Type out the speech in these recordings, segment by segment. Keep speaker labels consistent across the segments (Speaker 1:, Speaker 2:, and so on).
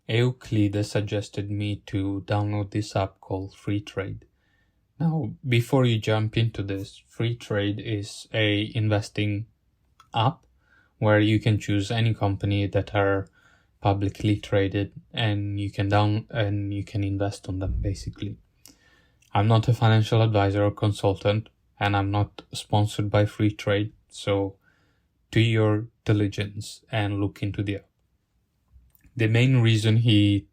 Speaker 1: Euclid suggested me to download this app called Free Trade. Now, before you jump into this, Free Trade is a investing app where you can choose any company that are publicly traded and you can invest on them basically. I'm not a financial advisor or consultant, and I'm not sponsored by Free Trade, so do your diligence and look into the app. The main reason he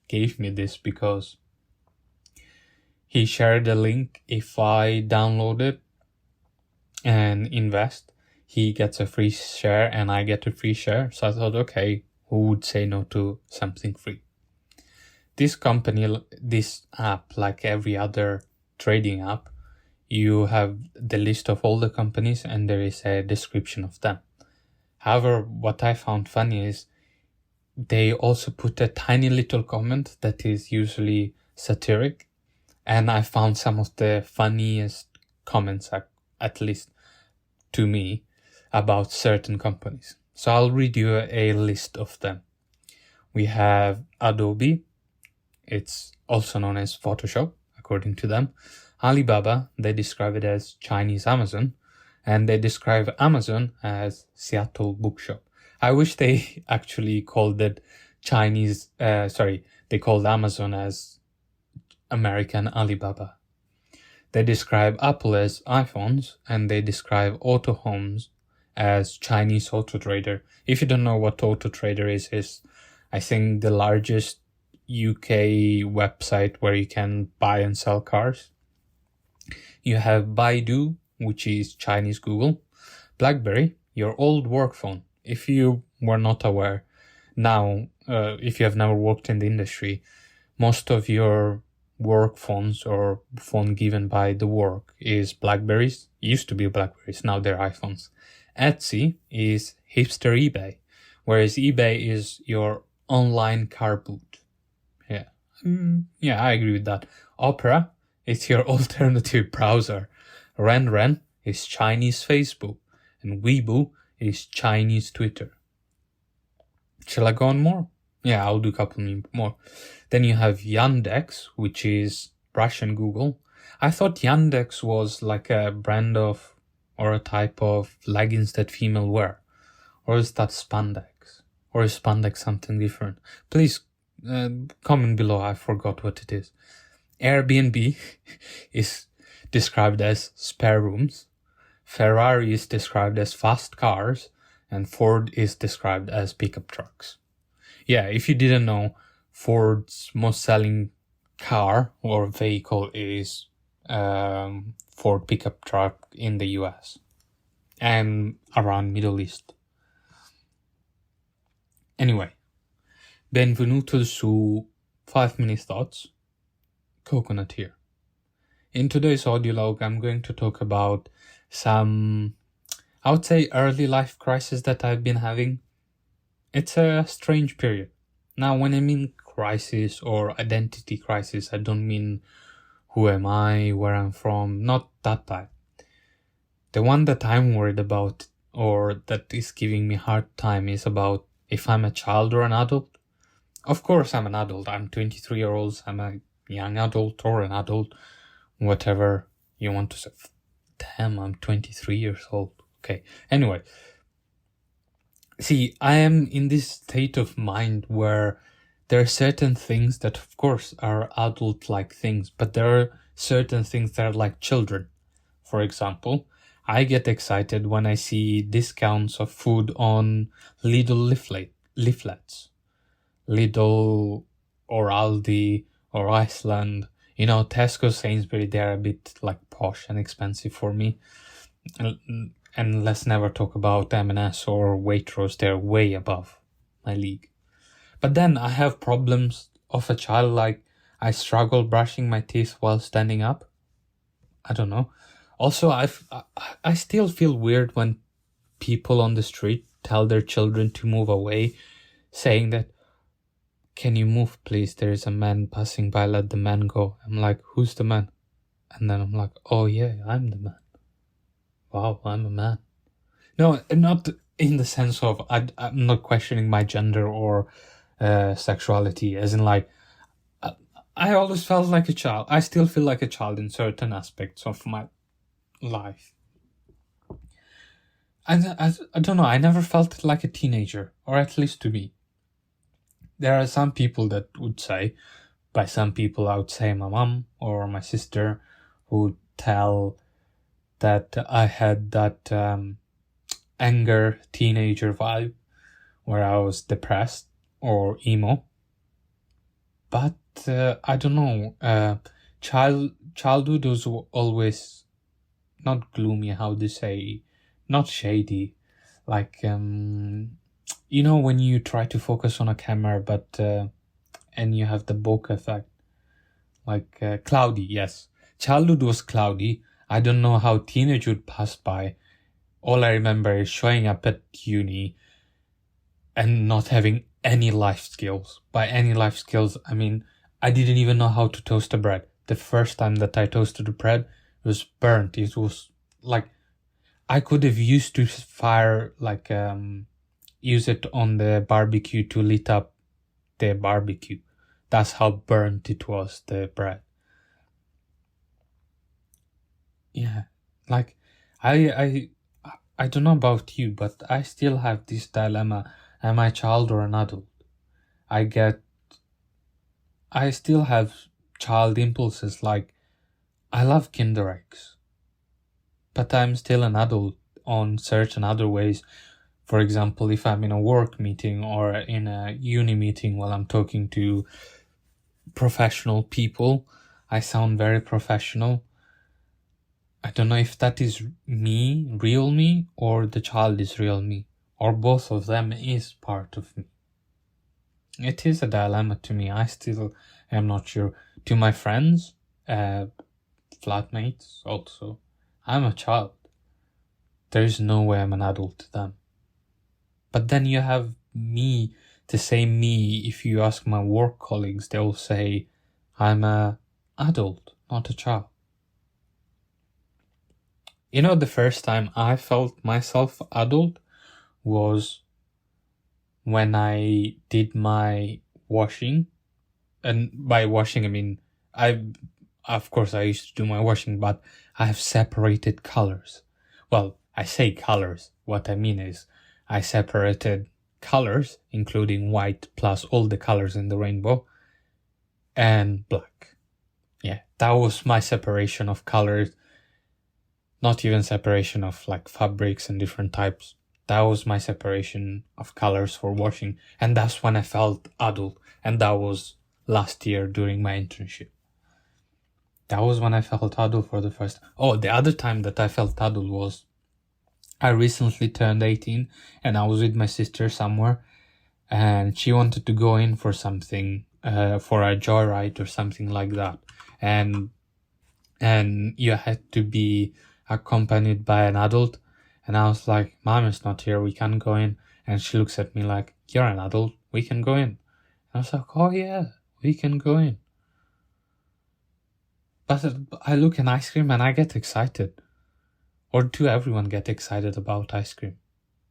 Speaker 1: gave me this because he shared a link. If I download it and invest, he gets a free share and I get a free share. So I thought, okay, who would say no to something free? This app, like every other trading app, you have the list of all the companies and there is a description of them. However, what I found funny is they also put a tiny little comment that is usually satiric. And I found some of the funniest comments, at least to me, about certain companies. So I'll read you a list of them. We have Adobe. It's also known as Photoshop, according to them. Alibaba, they describe it as Chinese Amazon. And they describe Amazon as Seattle Bookshop. I wish they actually called it they called Amazon as American Alibaba. They describe Apple as iPhones, and they describe Auto Homes as Chinese Auto Trader. If you don't know what Auto Trader is I think the largest UK website where you can buy and sell cars. You have Baidu, which is Chinese Google. BlackBerry, your old work phone. If you were not aware, now, if you have never worked in the industry, most of your work phones or phone given by the work is BlackBerries. Used to be BlackBerries, now they're iPhones. Etsy is hipster eBay, whereas eBay is your online car boot. Yeah, I agree with that. Opera is your alternative browser. Ren is Chinese Facebook, and Weibo is Chinese Twitter. Shall I go on more? Yeah, I'll do a couple more. Then you have Yandex, which is Russian Google. I thought Yandex was like a brand of or a type of leggings that female wear. Or is that spandex? Or is spandex something different? Please comment below, I forgot what it is. Airbnb is described as spare rooms. Ferrari is described as fast cars. And Ford is described as pickup trucks. Yeah, if you didn't know, Ford's most selling car or vehicle is Ford pickup truck in the US and around Middle East. Anyway, benvenuto su 5 Minute Thoughts. Coconut here. In today's audio log, I'm going to talk about some, I would say, early life crisis that I've been having. It's a strange period. Now, when I mean crisis or identity crisis, I don't mean who am I, where I'm from, not that type. The one that I'm worried about or that is giving me hard time is about if I'm a child or an adult. Of course, I'm an adult. I'm 23 years old. I'm a young adult or an adult, whatever you want to say. Damn, I'm 23 years old. Okay. Anyway, see, I am in this state of mind where there are certain things that, of course, are adult-like things, but there are certain things that are like children. For example, I get excited when I see discounts of food on Lidl leaflets. Lidl or Aldi or Iceland, Tesco, Sainsbury, they're a bit like posh and expensive for me. And let's never talk about M&S or Waitrose, they're way above my league. But then I have problems of a child, like I struggle brushing my teeth while standing up. I don't know. Also, I still feel weird when people on the street tell their children to move away, saying that, "Can you move, please? There is a man passing by, let the man go." I'm like, who's the man? And then I'm like, oh yeah, I'm the man. Wow, I'm a man. No, not in the sense of I'm not questioning my gender or sexuality, as in like I always felt like a child. I still feel like a child in certain aspects of my life. I don't know, I never felt like a teenager, or at least to me. There are some people that would say, by some people I would say my mom or my sister, who would tell that I had that anger teenager vibe where I was depressed or emo. But I don't know, childhood was always not gloomy, how to say, not shady, like you know when you try to focus on a camera but and you have the bokeh effect, like cloudy. Yes, childhood was cloudy. I don't know how teenagehood passed by. All I remember is showing up at uni and not having any life skills. By any life skills, I mean I didn't even know how to toast a bread. The first time that I toasted a bread, it was burnt. It was like I could have used to fire, like use it on the barbecue to lit up the barbecue. That's how burnt it was, the bread. Yeah, like I don't know about you, but I still have this dilemma: am I a child or an adult? I still have child impulses, like I love Kinder eggs, but I'm still an adult on certain other ways. For example, if I'm in a work meeting or in a uni meeting while I'm talking to professional people, I sound very professional. I don't know if that is me, real me, or the child is real me, or both of them is part of me. It is a dilemma to me. I still am not sure. To my friends, flatmates also, I'm a child. There is no way I'm an adult to them. But then you have me, the same me. If you ask my work colleagues, they'll say I'm a adult, not a child. You know, the first time I felt myself adult was when I did my washing. And by washing, I mean, of course I used to do my washing, but I have separated colors. Well, I say colors. What I mean is I separated colors, including white plus all the colors in the rainbow, and black. Yeah, that was my separation of colors. Not even separation of like fabrics and different types. That was my separation of colors for washing. And that's when I felt adult. And that was last year during my internship. That was when I felt adult for the first time. Oh, the other time that I felt adult was I recently turned 18 and I was with my sister somewhere and she wanted to go in for something, for a joyride or something like that. And you had to be accompanied by an adult. And I was like, Mom is not here, we can't go in. And she looks at me like, you're an adult, we can go in. And I was like, oh yeah, we can go in. But I look at ice cream and I get excited. Or do everyone get excited about ice cream?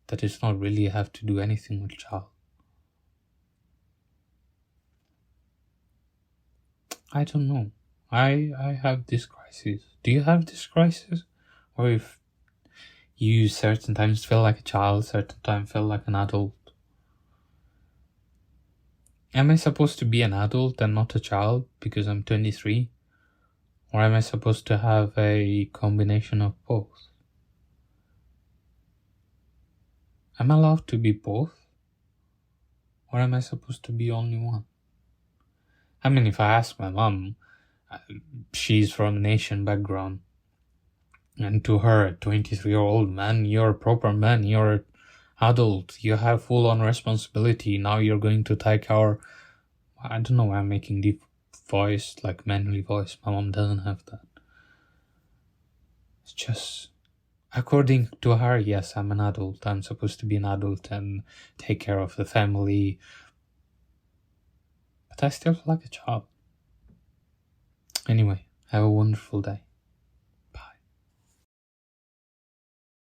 Speaker 1: That it's not really have to do anything with child. I don't know. I have this crisis. Do you have this crisis? Or if you certain times feel like a child, certain times feel like an adult? Am I supposed to be an adult and not a child because I'm 23? Or am I supposed to have a combination of both? Am I allowed to be both? Or am I supposed to be only one? I mean, if I ask my mom, she's from an Asian background, and to her, a 23-year-old man, you're a proper man, you're an adult, you have full-on responsibility, now you're going to take our... I don't know why I'm making deep voice, like manly voice. My mom doesn't have that. It's just, according to her, yes, I'm an adult. I'm supposed to be an adult and take care of the family. But I still feel like a child. Anyway, have a wonderful day.